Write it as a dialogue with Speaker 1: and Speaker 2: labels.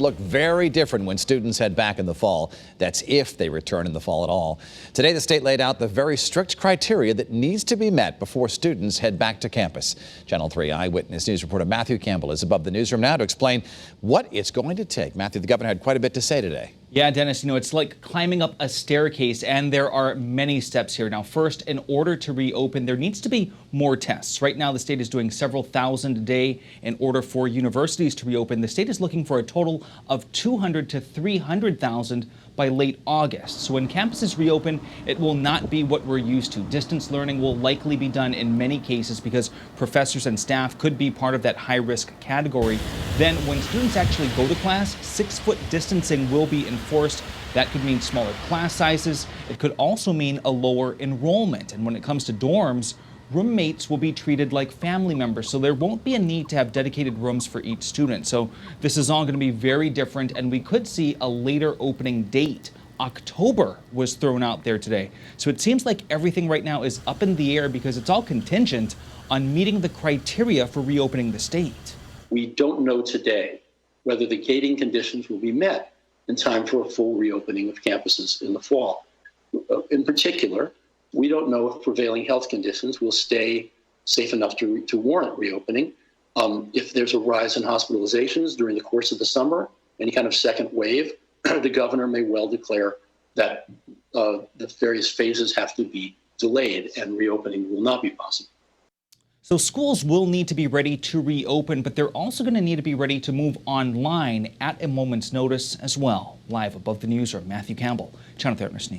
Speaker 1: Look very different when students head back in the fall. That's if they return in the fall at all. Today, the state laid out the very strict criteria that needs to be met before students head back to campus. Channel 3 Eyewitness News reporter Matthew Campbell is above the newsroom now to explain what it's going to take. Matthew, the governor had quite a bit to say today.
Speaker 2: Yeah, Dennis, it's like climbing up a staircase, and there are many steps here. Now, first, in order to reopen, there needs to be more tests. Right now, the state is doing several thousand a day. In order for universities to reopen, the state is looking for a total of 200 to 300,000 by late August. So when campuses reopen, it will not be what we're used to. Distance learning will likely be done in many cases because professors and staff could be part of that high-risk category. Then when students actually go to class, 6-foot distancing will be enforced. That could mean smaller class sizes. It could also mean a lower enrollment. And when it comes to dorms, roommates will be treated like family members, so there won't be a need to have dedicated rooms for each student. So this is all going to be very different, and we could see a later opening date. October was thrown out there today. So it seems like everything right now is up in the air because it's all contingent on meeting the criteria for reopening the state.
Speaker 3: We don't know today whether the gating conditions will be met in time for a full reopening of campuses in the fall. In particular, we don't know if prevailing health conditions will stay safe enough to warrant reopening. If there's a rise in hospitalizations during the course of the summer, any kind of second wave, the governor may well declare that the various phases have to be delayed and reopening will not be possible.
Speaker 2: So schools will need to be ready to reopen, but they're also going to need to be ready to move online at a moment's notice as well. Live above the newsroom, Matthew Campbell, Channel 3 Eyewitness News.